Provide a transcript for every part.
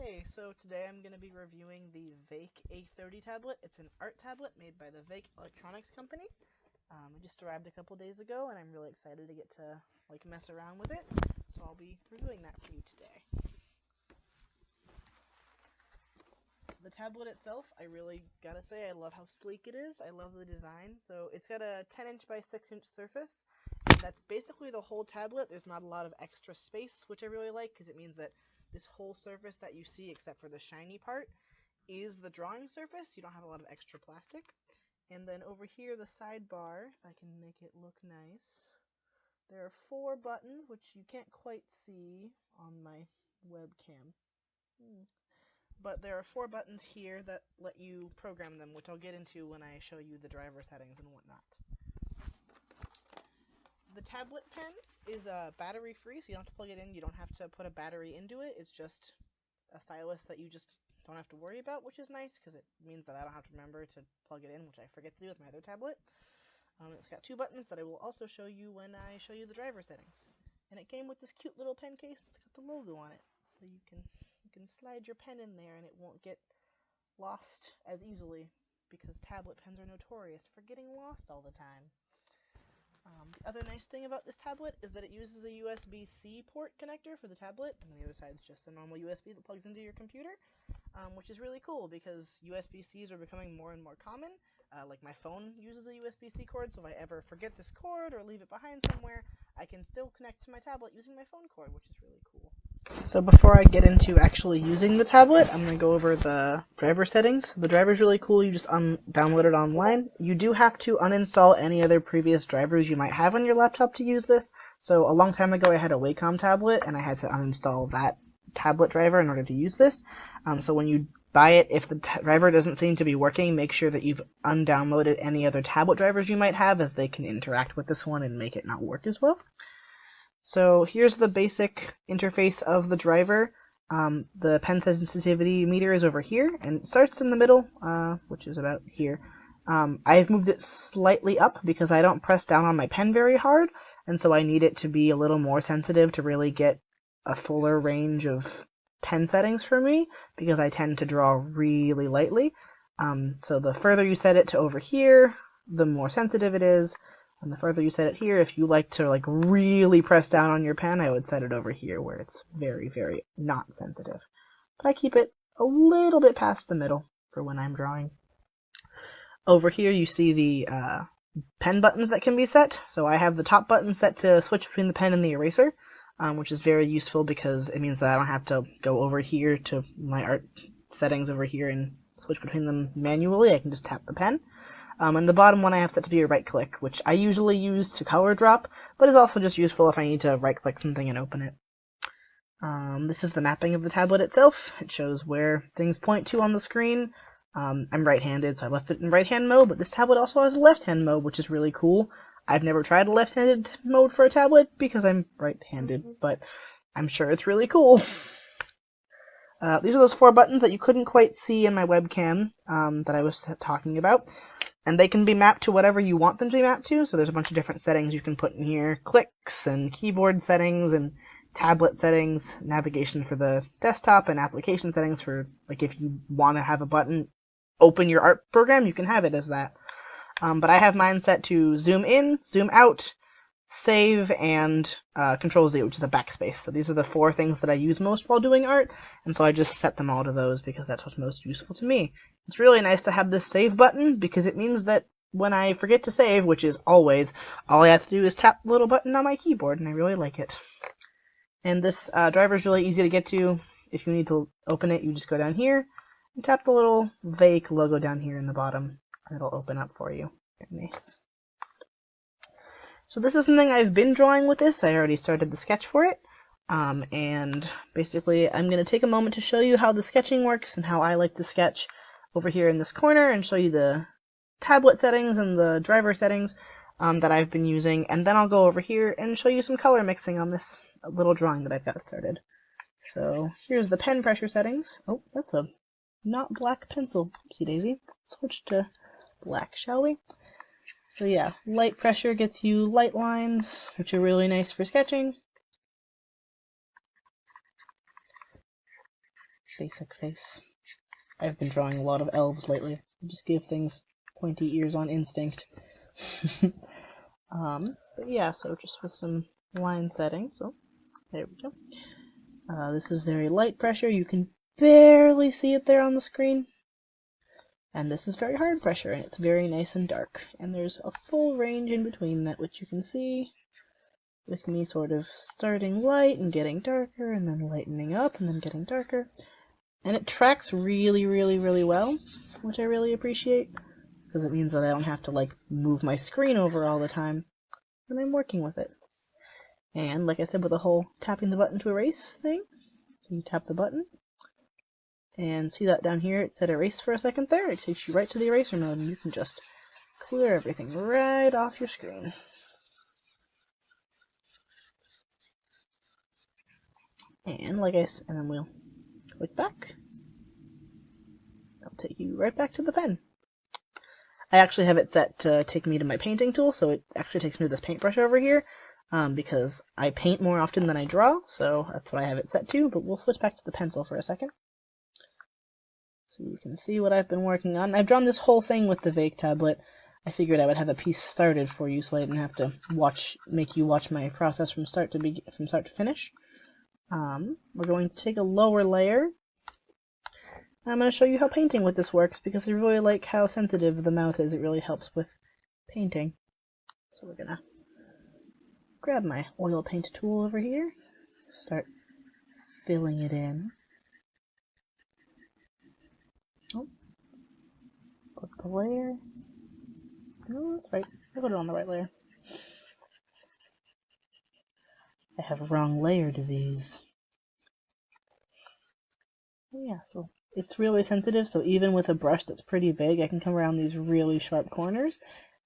Hey, so today I'm going to be reviewing the VEIKK A30 tablet. It's an art tablet made by the VEIKK Electronics company. It just arrived a couple days ago, and I'm really excited to get to mess around with it. So I'll be reviewing that for you today. The tablet itself, I really gotta say, I love how sleek it is. I love the design. So it's got a 10-inch by 6-inch surface, and that's basically the whole tablet. There's not a lot of extra space, which I really like, because it means that this whole surface that you see, except for the shiny part, is the drawing surface. You don't have a lot of extra plastic. And then over here, the sidebar, if I can make it look nice, there are 4 buttons, which you can't quite see on my webcam. But there are 4 buttons here that let you program them, which I'll get into when I show you the driver settings and whatnot. The tablet pen is battery free, so you don't have to plug it in. You don't have to put a battery into it. It's just a stylus that you just don't have to worry about, which is nice because it means that I don't have to remember to plug it in, which I forget to do with my other tablet. It's got 2 buttons that I will also show you when I show you the driver settings. And it came with this cute little pen case that's got the logo on it, so you can slide your pen in there and it won't get lost as easily, because tablet pens are notorious for getting lost all the time. The other nice thing about this tablet is that it uses a USB-C port connector for the tablet, and the other side is just a normal USB that plugs into your computer, which is really cool because USB-Cs are becoming more and more common. Like my phone uses a USB-C cord, so if I ever forget this cord or leave it behind somewhere, I can still connect to my tablet using my phone cord, which is really cool. So before I get into actually using the tablet, I'm going to go over the driver settings. The driver is really cool. You just download it online. You do have to uninstall any other previous drivers you might have on your laptop to use this. So a long time ago I had a Wacom tablet, and I had to uninstall that tablet driver in order to use this. So when you buy it, if the driver doesn't seem to be working, make sure that you've undownloaded any other tablet drivers you might have, as they can interact with this one and make it not work as well. So here's the basic interface of the driver. The pen sensitivity meter is over here, and it starts in the middle, which is about here. I've moved it slightly up because I don't press down on my pen very hard, and so I need it to be a little more sensitive to really get a fuller range of pen settings for me, because I tend to draw really lightly. So the further you set it to over here, the more sensitive it is. And the further you set it here, if you like to really press down on your pen, I would set it over here where it's very, very not sensitive. But I keep it a little bit past the middle for when I'm drawing. Over here you see the pen buttons that can be set. So I have the top button set to switch between the pen and the eraser, which is very useful because it means that I don't have to go over here to my art settings over here and switch between them manually. I can just tap the pen. And the bottom one I have set to be a right click, which I usually use to color drop, but is also just useful if I need to right click something and open it. This is the mapping of the tablet itself. It shows where things point to on the screen. I'm right-handed, so I left it in right-hand mode, but this tablet also has a left-hand mode, which is really cool. I've never tried a left-handed mode for a tablet because I'm right-handed, but I'm sure it's really cool. These are those 4 buttons that you couldn't quite see in my webcam that I was talking about. And they can be mapped to whatever you want them to be mapped to, so there's a bunch of different settings you can put in here. Clicks and keyboard settings and tablet settings, navigation for the desktop, and application settings for, if you want to have a button open your art program, you can have it as that. But I have mine set to zoom in, zoom out, save, and Control Z, which is a backspace. So these are the 4 things that I use most while doing art, and so I just set them all to those because that's what's most useful to me. It's really nice to have this save button because it means that when I forget to save, which is always, all I have to do is tap the little button on my keyboard, and I really like it. And this driver is really easy to get to. If you need to open it, you just go down here and tap the little VEIKK logo down here in the bottom, and it'll open up for you. Very nice. So this is something I've been drawing with this. I already started the sketch for it. And basically I'm going to take a moment to show you how the sketching works and how I like to sketch over here in this corner, and show you the tablet settings and the driver settings that I've been using. And then I'll go over here and show you some color mixing on this little drawing that I've got started. So here's the pen pressure settings. Oh, that's a not black pencil. Oopsie daisy. Switch to black, shall we? So yeah, light pressure gets you light lines, which are really nice for sketching. basic face. I've been drawing a lot of elves lately. So just give things pointy ears on instinct. But yeah, so just with some line setting, so there we go. This is very light pressure. You can barely see it there on the screen. And this is very hard pressure, and it's very nice and dark. And there's a full range in between that, which you can see with me sort of starting light and getting darker, and then lightening up and then getting darker. And it tracks really, really, really well, which I really appreciate, because it means that I don't have to like move my screen over all the time when I'm working with it. And like I said, with the whole tapping the button to erase thing, so you tap the button, and see that down here it said erase for a second there, it takes you right to the eraser mode, and you can just clear everything right off your screen. And like I said, and then we'll click back. I'll take you right back to the pen. I actually have it set to take me to my painting tool, so it actually takes me to this paintbrush over here, because I paint more often than I draw, so that's what I have it set to, but we'll switch back to the pencil for a second. So you can see what I've been working on. I've drawn this whole thing with the VEIKK tablet. I figured I would have a piece started for you so I didn't have to make you watch my process from start to finish. We're going to take a lower layer. I'm going to show you how painting with this works, because I really like how sensitive the mouth is. It really helps with painting. So we're going to grab my oil paint tool over here, start filling it in. Oh, put the layer. No, that's right. I put it on the right layer. I have wrong layer disease. Yeah, so it's really sensitive, so even with a brush that's pretty big, I can come around these really sharp corners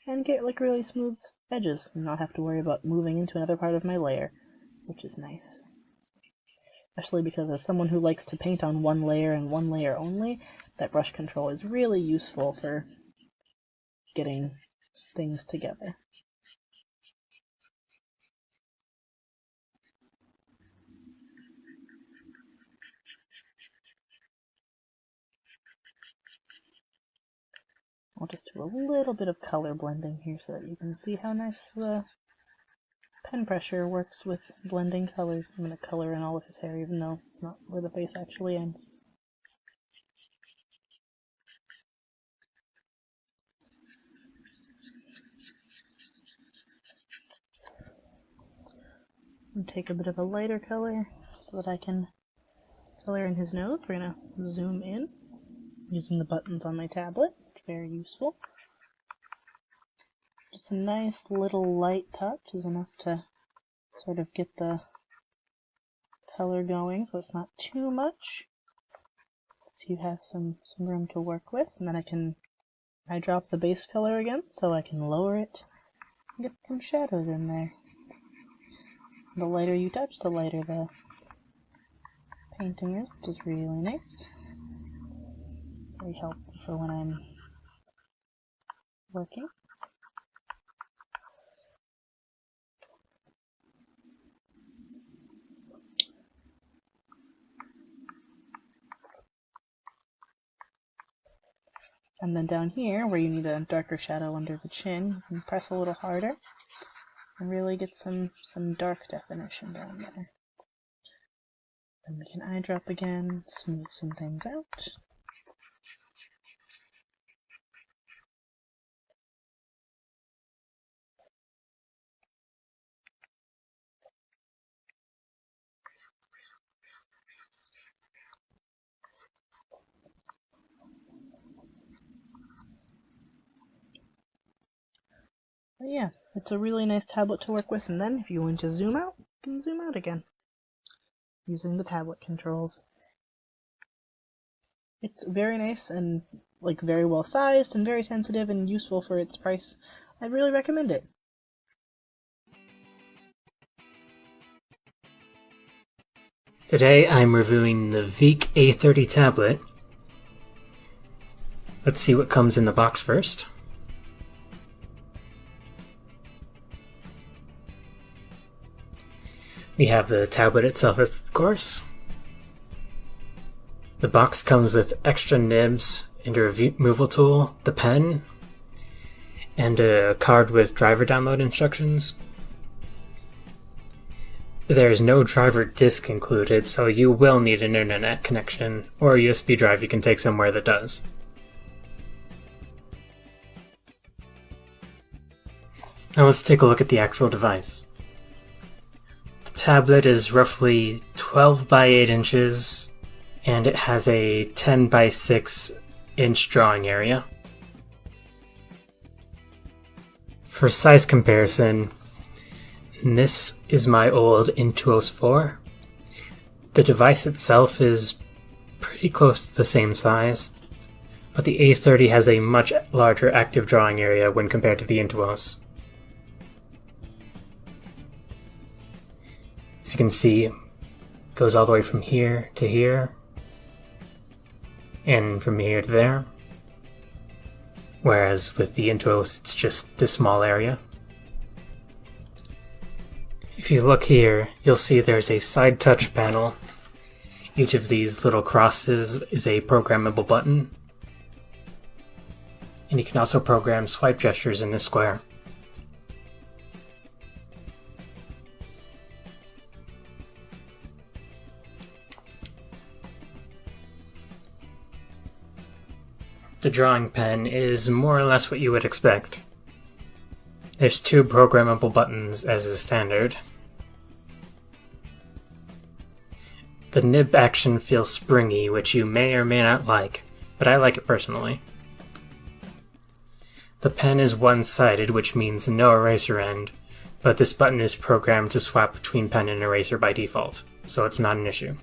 and get like really smooth edges and not have to worry about moving into another part of my layer, which is nice. Especially because as someone who likes to paint on one layer and one layer only, that brush control is really useful for getting things together. I'll just do a little bit of color blending here so that you can see how nice the pen pressure works with blending colors. I'm going to color in all of his hair, even though it's not where the face actually ends. And take a bit of a lighter color so that I can color in his nose. We're going to zoom in using the buttons on my tablet. Very useful. Just a nice little light touch is enough to sort of get the color going, so it's not too much. So you have some room to work with, and then I drop the base color again, so I can lower it and get some shadows in there. The lighter you touch, the lighter the painting is, which is really nice. Very helpful for when I'm working. And then down here, where you need a darker shadow under the chin, you can press a little harder and really get some dark definition down there. Then we can eyedrop again, smooth some things out. But yeah, it's a really nice tablet to work with, and then if you want to zoom out, you can zoom out again using the tablet controls. It's very nice and like very well sized and very sensitive and useful for its price. I really recommend it. Today I'm reviewing the VEIKK A30 tablet. Let's see what comes in the box first. We have the tablet itself, of course. The box comes with extra nibs and a removal tool, the pen, and a card with driver download instructions. There is no driver disc included, so you will need an internet connection or a USB drive you can take somewhere that does. Now let's take a look at the actual device. The tablet is roughly 12 by 8 inches, and it has a 10 by 6 inch drawing area. For size comparison, this is my old Intuos 4. The device itself is pretty close to the same size, but the A30 has a much larger active drawing area when compared to the Intuos. As you can see, it goes all the way from here to here, and from here to there, whereas with the Intuos it's just this small area. If you look here, you'll see there's a side touch panel. Each of these little crosses is a programmable button, and you can also program swipe gestures in this square. The drawing pen is more or less what you would expect. There's 2 programmable buttons as is standard. The nib action feels springy, which you may or may not like, but I like it personally. The pen is one-sided, which means no eraser end, but this button is programmed to swap between pen and eraser by default, so it's not an issue.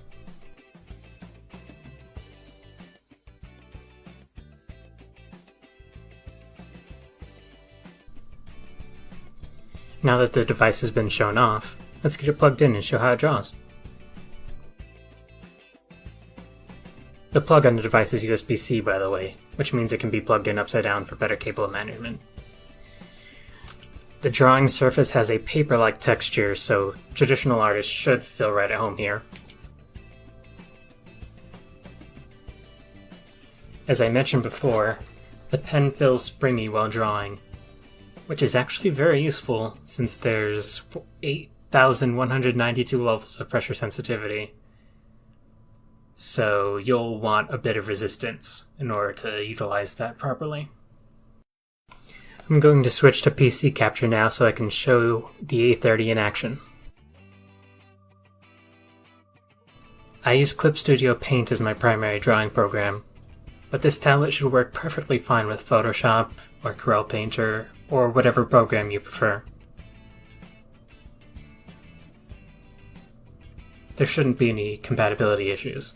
Now that the device has been shown off, let's get it plugged in and show how it draws. The plug on the device is USB-C, by the way, which means it can be plugged in upside down for better cable management. The drawing surface has a paper-like texture, so traditional artists should feel right at home here. As I mentioned before, the pen feels springy while drawing, which is actually very useful since there's 8,192 levels of pressure sensitivity. So you'll want a bit of resistance in order to utilize that properly. I'm going to switch to PC capture now so I can show the A30 in action. I use Clip Studio Paint as my primary drawing program, but this tablet should work perfectly fine with Photoshop or Corel Painter or whatever program you prefer. There shouldn't be any compatibility issues.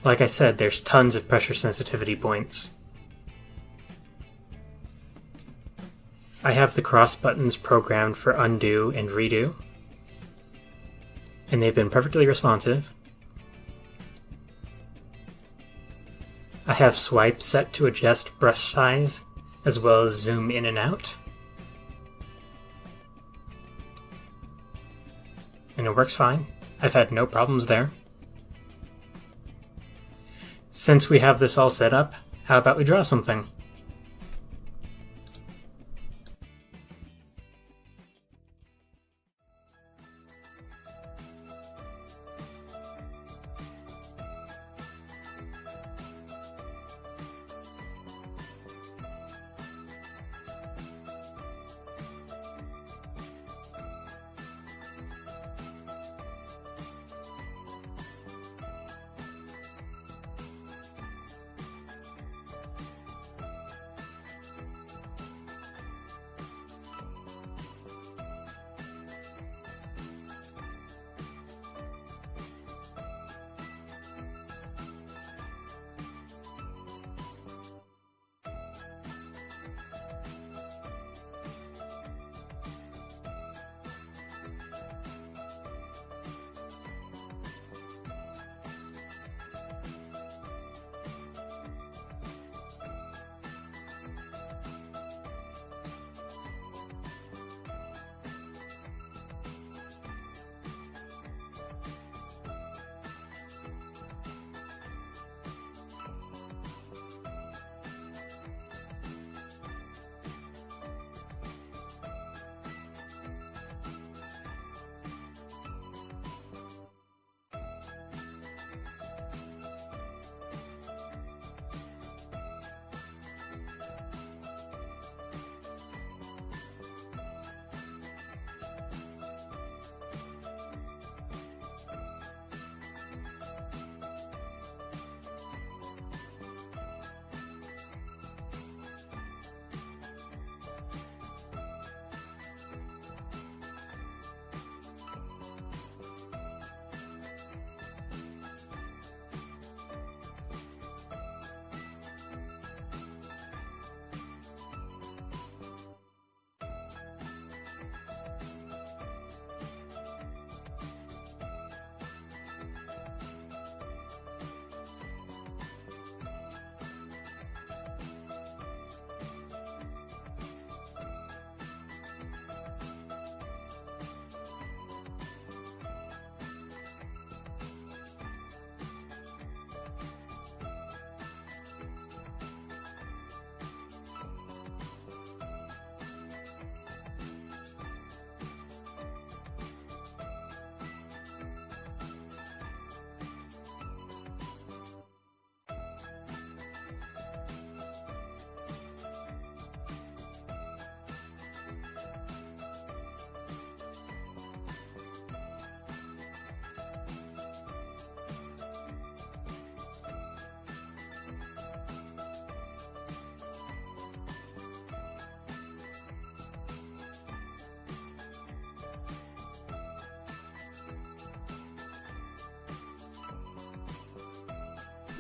Like I said, there's tons of pressure sensitivity points. I have the cross buttons programmed for undo and redo, and they've been perfectly responsive. I have swipe set to adjust brush size, as well as zoom in and out. And it works fine. I've had no problems there. Since we have this all set up, how about we draw something?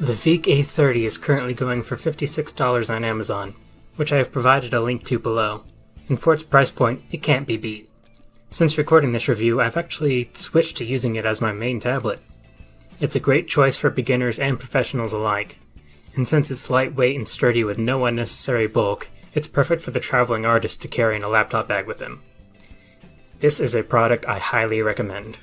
The VEIKK A30 is currently going for $56 on Amazon, which I have provided a link to below, and for its price point, it can't be beat. Since recording this review, I've actually switched to using it as my main tablet. It's a great choice for beginners and professionals alike, and since it's lightweight and sturdy with no unnecessary bulk, it's perfect for the traveling artist to carry in a laptop bag with him. This is a product I highly recommend.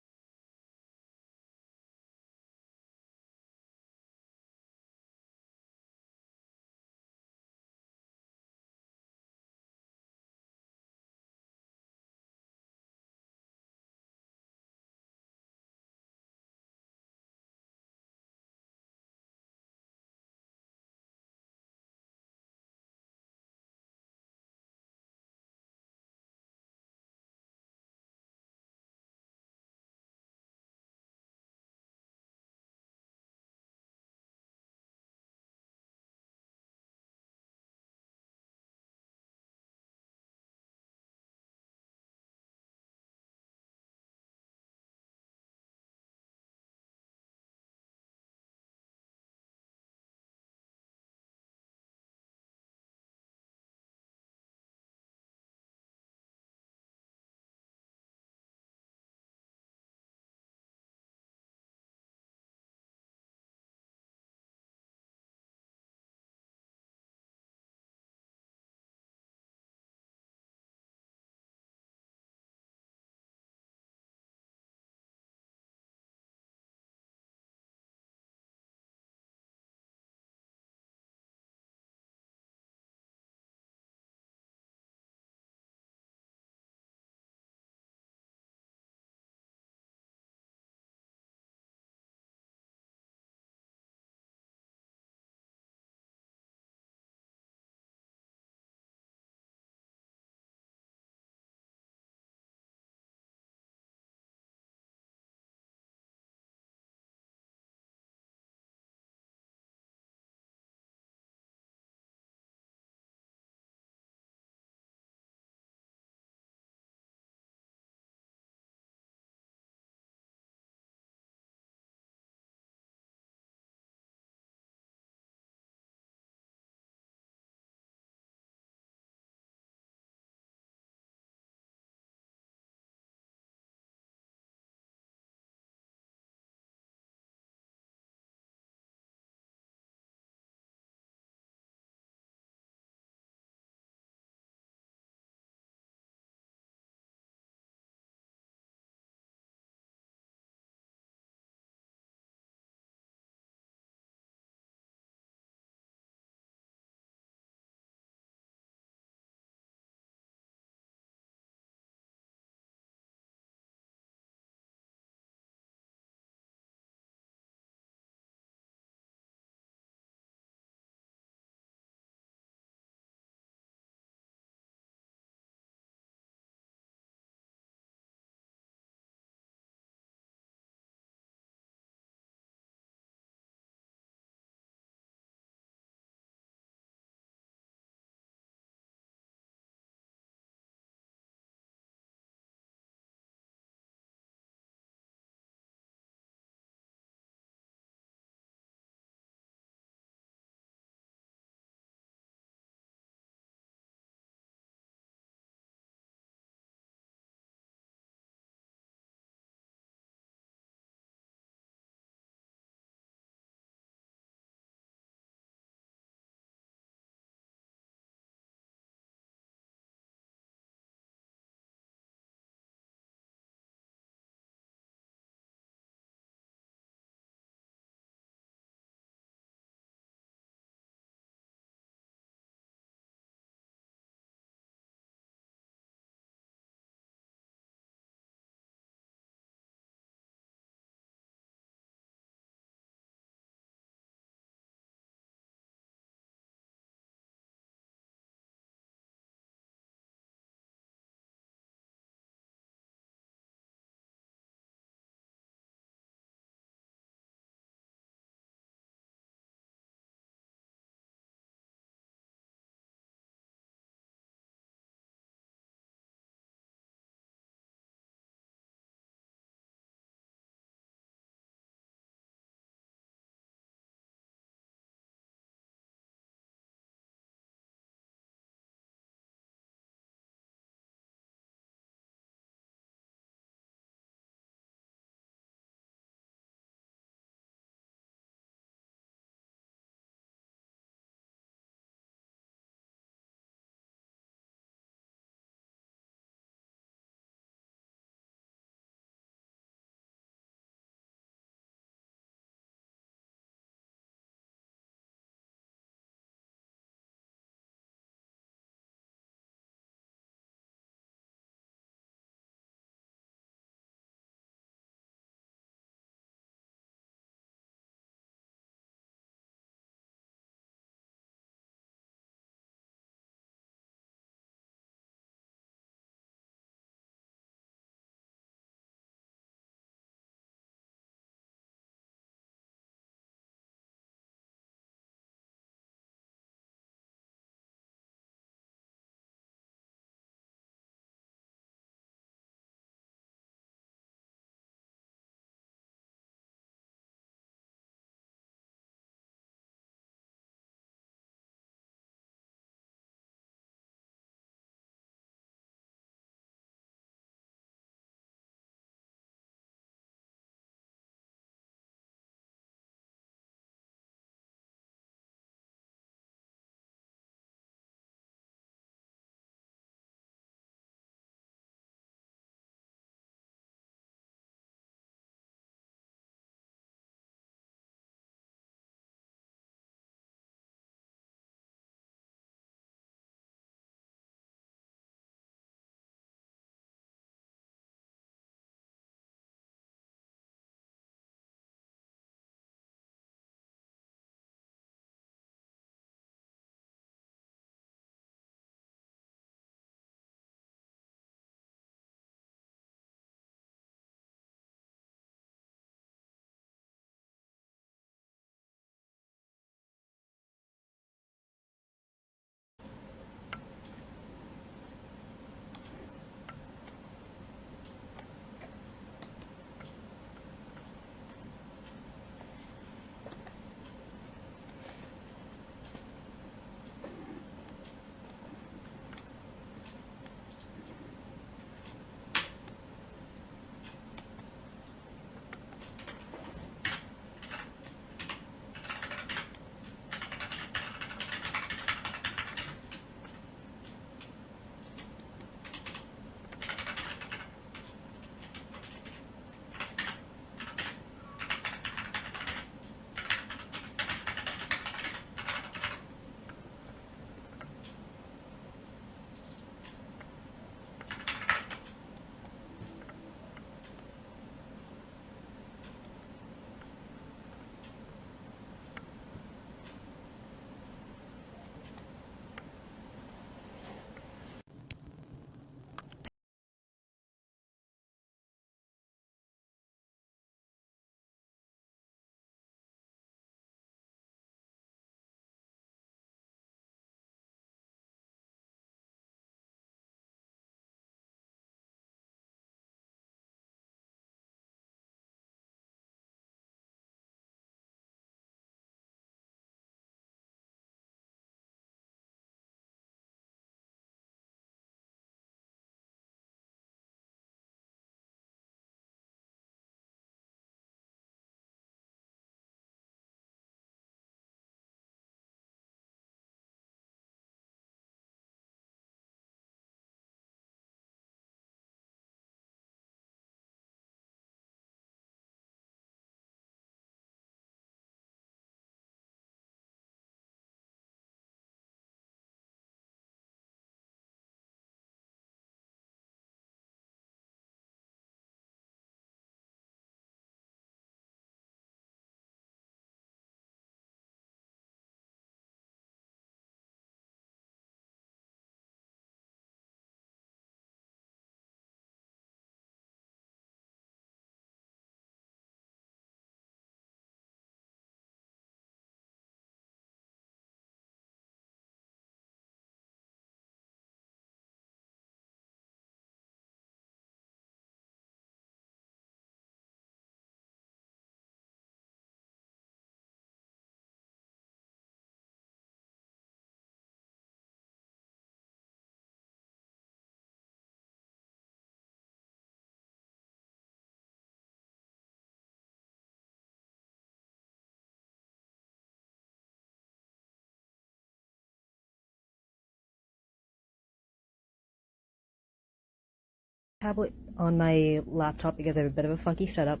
tablet on my laptop because I have a bit of a funky setup,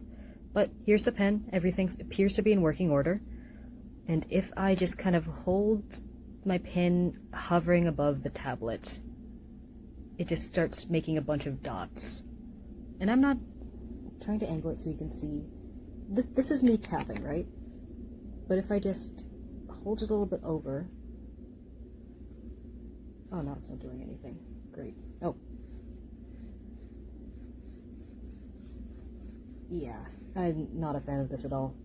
but here's the pen. Everything appears to be in working order. And if I just kind of hold my pen hovering above the tablet, it just starts making a bunch of dots. And I'm not trying to angle it so you can see. This is me tapping, right? But if I just hold it a little bit over... Oh, no, it's not doing anything. Great. Oh. Yeah, I'm not a fan of this at all.